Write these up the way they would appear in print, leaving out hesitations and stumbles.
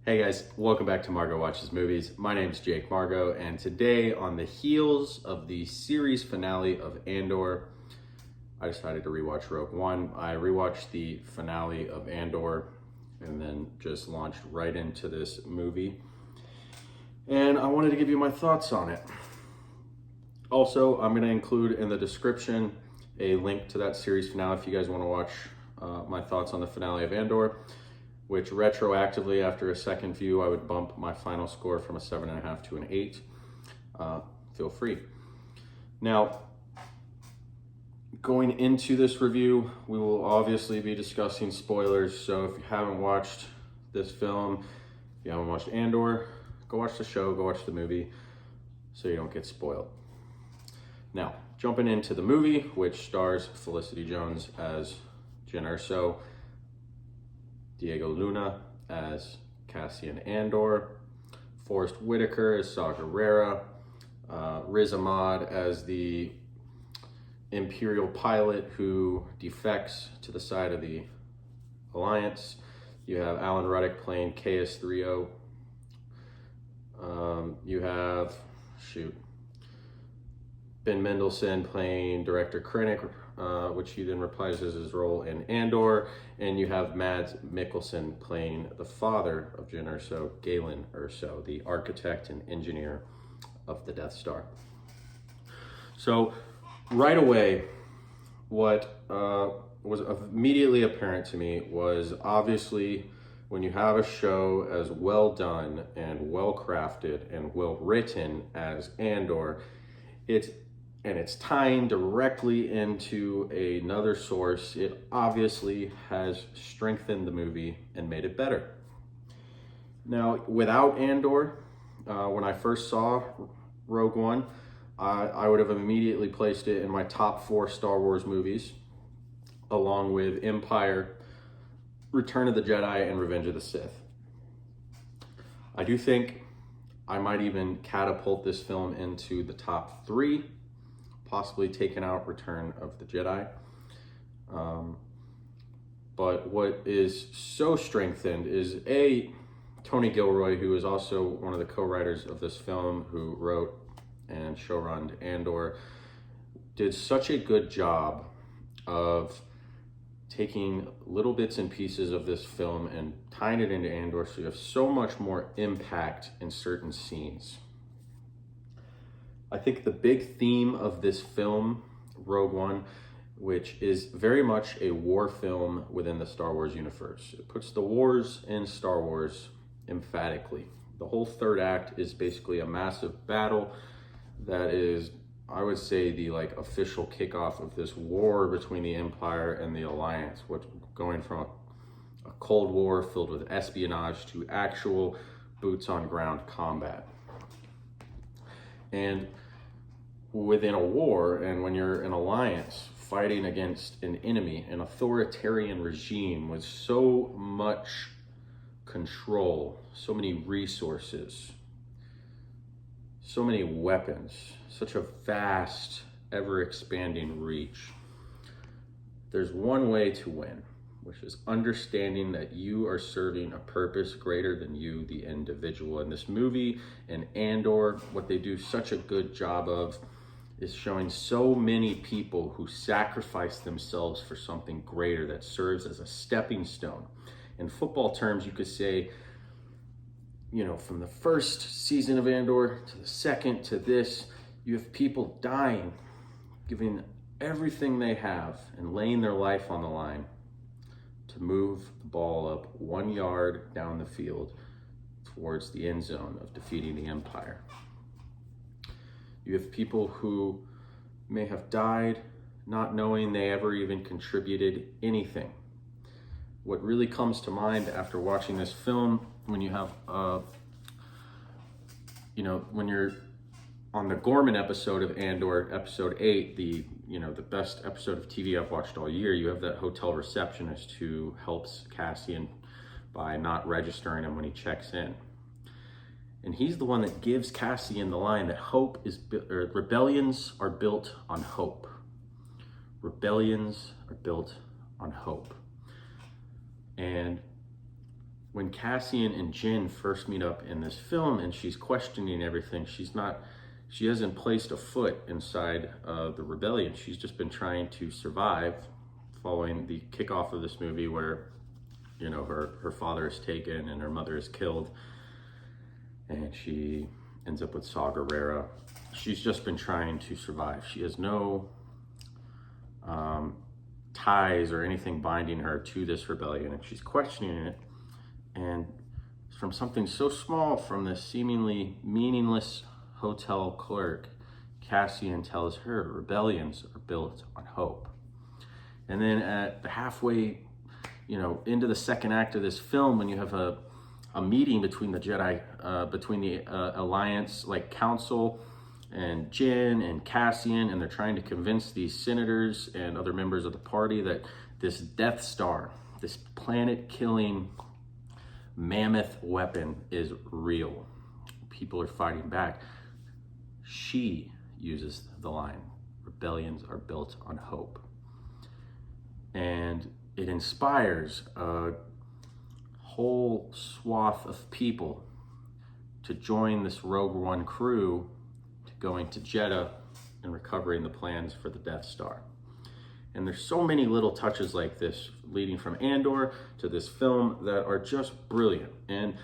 Hey guys, welcome back to Margo Watches Movies. My name's Jake Margo, and today, on the heels of the series finale of Andor, I decided to rewatch Rogue One. I rewatched the finale of Andor and then just launched right into this movie. And I wanted to give you my thoughts on it. Also, I'm going to include in the description a link to that series finale if you guys want to watch my thoughts on the finale of Andor, which retroactively, after a second view, I would bump my final score from a 7.5 to an 8. Feel free. Now, going into this review, we will obviously be discussing spoilers. So if you haven't watched this film, if you haven't watched Andor, go watch the show, go watch the movie, so you don't get spoiled. Now, jumping into the movie, which stars Felicity Jones as Jyn Erso, Diego Luna as Cassian Andor, Forrest Whitaker as Saw Gerrera, Riz Ahmed as the Imperial pilot who defects to the side of the Alliance. You have Alan Ruddick playing KS-30. You have, Ben Mendelsohn playing Director Krennic, which he then reprises his role in Andor, and you have Mads Mikkelsen playing the father of Jyn Erso, Galen Erso, the architect and engineer of the Death Star. So right away, what was immediately apparent to me was, obviously, when you have a show as well done and well crafted and well written as Andor, it's tying directly into another source. It obviously has strengthened the movie and made it better. Now, without Andor, when I first saw Rogue One, I would have immediately placed it in my top 4 Star Wars movies, along with Empire, Return of the Jedi, and Revenge of the Sith. I do think I might even catapult this film into the top 3, possibly taking out Return of the Jedi. But what is so strengthened is Tony Gilroy, who is also one of the co-writers of this film, who wrote and showrunned Andor, did such a good job of taking little bits and pieces of this film and tying it into Andor, so you have so much more impact in certain scenes. I think the big theme of this film, Rogue One, which is very much a war film within the Star Wars universe. It puts the wars in Star Wars emphatically. The whole third act is basically a massive battle that is, I would say, the official kickoff of this war between the Empire and the Alliance, going from a Cold War filled with espionage to actual boots on ground combat. And within a war, and when you're an alliance fighting against an enemy, an authoritarian regime with so much control, so many resources, so many weapons, such a vast, ever-expanding reach, there's one way to win, which is understanding that you are serving a purpose greater than you, the individual. In this movie, and Andor, what they do such a good job of is showing so many people who sacrifice themselves for something greater that serves as a stepping stone. In football terms, you could say, from the first season of Andor to the second to this, you have people dying, giving everything they have and laying their life on the line to move the ball up 1 yard down the field towards the end zone of defeating the Empire. You have people who may have died not knowing they ever even contributed anything. What really comes to mind after watching this film, when you have, when you're on the Gorman episode of Andor, episode 8, the best episode of TV I've watched all year, you have that hotel receptionist who helps Cassian by not registering him when he checks in. And he's the one that gives Cassian the line that rebellions are built on hope. Rebellions are built on hope. And when Cassian and Jyn first meet up in this film and she's questioning everything, she hasn't placed a foot inside the rebellion. She's just been trying to survive following the kickoff of this movie where, you know, her father is taken and her mother is killed and she ends up with Saw Gerrera. She's just been trying to survive. She has no ties or anything binding her to this rebellion, and she's questioning it. And from something so small, from this seemingly meaningless hotel clerk, Cassian tells her rebellions are built on hope. And then at the halfway, you know, into the second act of this film, when you have a meeting between the Jedi, between the Alliance, like Council, and Jyn and Cassian, and they're trying to convince these senators and other members of the party that this Death Star, this planet-killing mammoth weapon, is real. People are fighting back. She uses the line, rebellions are built on hope. And it inspires a whole swath of people to join this Rogue One crew to going to Jeddah and recovering the plans for the Death Star. And there's so many little touches like this leading from Andor to this film that are just brilliant. And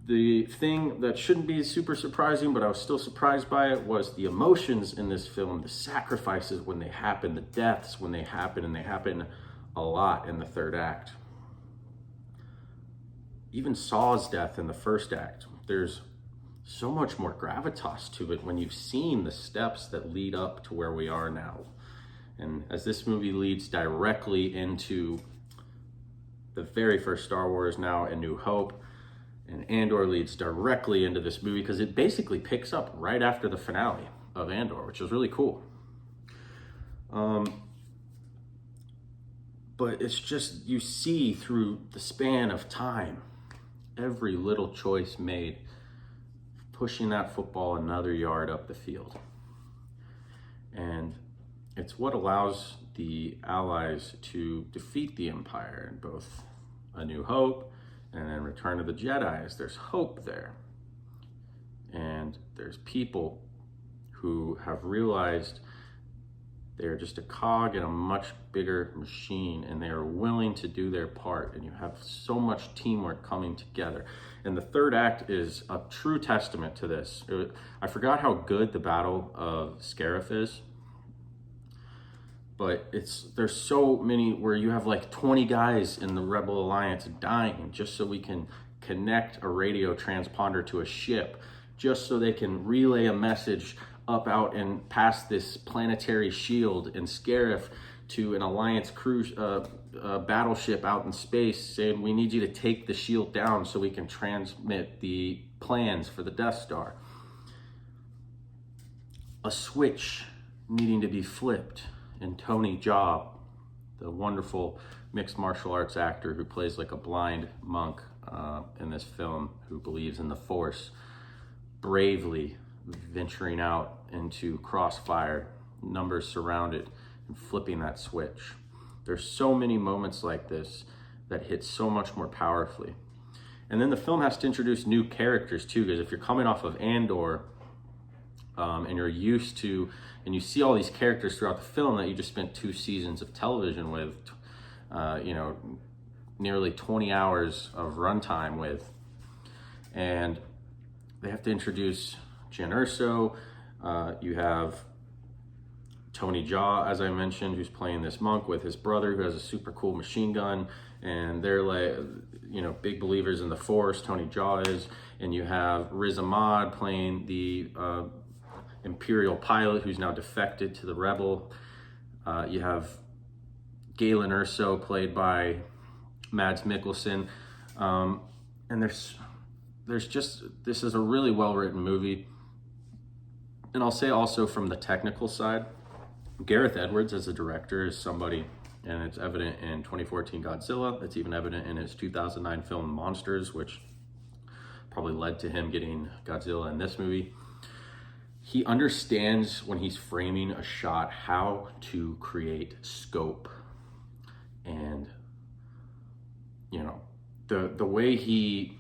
the thing that shouldn't be super surprising, but I was still surprised by it, was the emotions in this film, the sacrifices when they happen, the deaths when they happen, and they happen a lot in the third act. Even Saw's death in the first act, there's so much more gravitas to it when you've seen the steps that lead up to where we are now. And as this movie leads directly into the very first Star Wars, now A New Hope, and Andor leads directly into this movie because it basically picks up right after the finale of Andor, which is really cool. But it's just, you see through the span of time, every little choice made, pushing that football another yard up the field. And it's what allows the Allies to defeat the Empire in both A New Hope and then Return of the Jedi. There's hope there. And there's people who have realized they're just a cog in a much bigger machine, and they are willing to do their part, and you have so much teamwork coming together. And the third act is a true testament to this. I forgot how good the Battle of Scarif is, but there's so many where you have like 20 guys in the Rebel Alliance dying just so we can connect a radio transponder to a ship, just so they can relay a message up out and past this planetary shield in Scarif to an Alliance cruise battleship out in space, saying we need you to take the shield down so we can transmit the plans for the Death Star. A switch needing to be flipped, and Tony Jaa, the wonderful mixed martial arts actor who plays like a blind monk in this film, who believes in the Force, bravely venturing out into crossfire, numbers surrounded, and flipping that switch. There's so many moments like this that hit so much more powerfully. And then the film has to introduce new characters too, because if you're coming off of Andor and you're used to, and you see all these characters throughout the film that you just spent 2 seasons of television with, nearly 20 hours of runtime with, and they have to introduce Jyn Erso. You have Tony Jaa, as I mentioned, who's playing this monk with his brother who has a super cool machine gun, and they're like, big believers in the Force. Tony Jaa is, and you have Riz Ahmed playing the Imperial pilot who's now defected to the Rebel. You have Galen Erso played by Mads Mikkelsen, and there's just, this is a really well-written movie. And I'll say also from the technical side, Gareth Edwards as a director is somebody, and it's evident in 2014 Godzilla, it's even evident in his 2009 film Monsters, which probably led to him getting Godzilla in this movie. He understands when he's framing a shot how to create scope and, the way he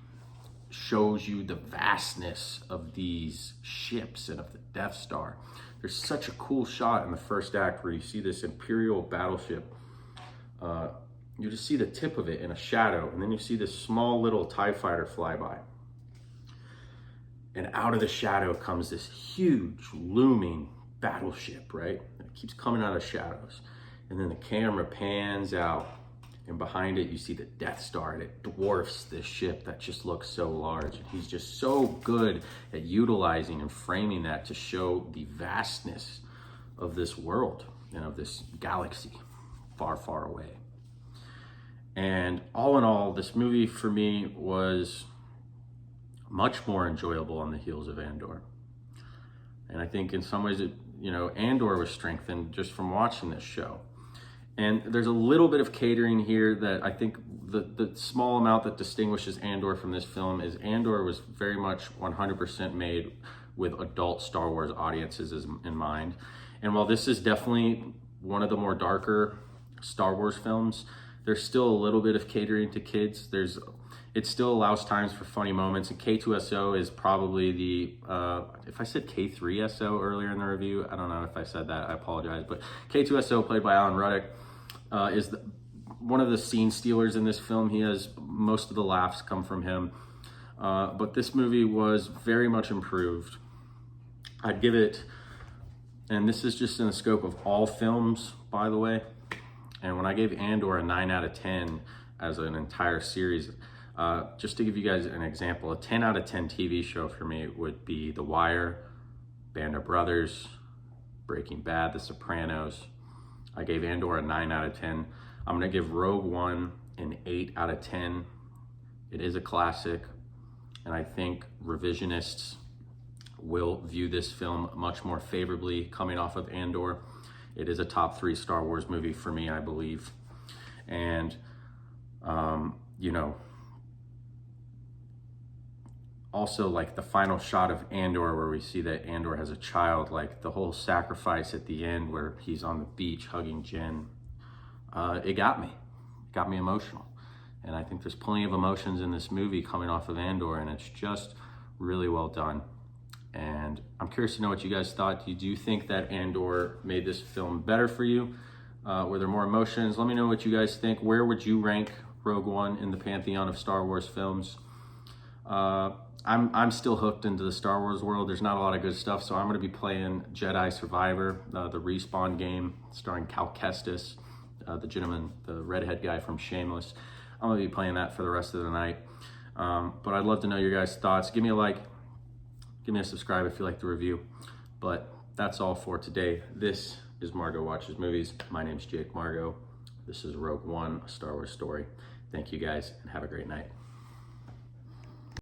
shows you the vastness of these ships and of the Death Star. There's such a cool shot in the first act where you see this Imperial battleship. You just see the tip of it in a shadow, and then you see this small little TIE fighter fly by. And out of the shadow comes this huge, looming battleship, right? And it keeps coming out of shadows. And then the camera pans out, and behind it, you see the Death Star, and it dwarfs this ship that just looks so large. And he's just so good at utilizing and framing that to show the vastness of this world and of this galaxy far, far away. And all in all, this movie for me was much more enjoyable on the heels of Andor. And I think in some ways, Andor was strengthened just from watching this show. And there's a little bit of catering here that I think the small amount that distinguishes Andor from this film is Andor was very much 100% made with adult Star Wars audiences in mind. And while this is definitely one of the more darker Star Wars films, there's still a little bit of catering to kids. It still allows times for funny moments. And K2SO is probably if I said K3SO earlier in the review, I don't know if I said that, I apologize. But K2SO, played by Alan Ruddick, is one of the scene stealers in this film. He has most of the laughs come from him. But this movie was very much improved. I'd give it, and this is just in the scope of all films, by the way. And when I gave Andor a 9 out of 10 as an entire series, just to give you guys an example, a 10 out of 10 TV show for me would be The Wire, Band of Brothers, Breaking Bad, The Sopranos. I gave Andor a 9 out of 10. I'm gonna give Rogue One an 8 out of 10. It is a classic, and I think revisionists will view this film much more favorably coming off of Andor. It is a top 3 Star Wars movie for me, I believe. And, also like the final shot of Andor where we see that Andor has a child, like the whole sacrifice at the end where he's on the beach hugging Jen, it got me emotional. And I think there's plenty of emotions in this movie coming off of Andor, and it's just really well done. And I'm curious to know what you guys thought. Do you think that Andor made this film better for you? Were there more emotions? Let me know what you guys think. Where would you rank Rogue One in the pantheon of Star Wars films? I'm still hooked into the Star Wars world. There's not a lot of good stuff, so I'm going to be playing Jedi Survivor, the Respawn game starring Cal Kestis, the redhead guy from Shameless. I'm going to be playing that for the rest of the night. But I'd love to know your guys' thoughts. Give me a like. Give me a subscribe if you like the review. But that's all for today. This is Margo Watches Movies. My name's Jake Margo. This is Rogue One, a Star Wars story. Thank you guys, and have a great night.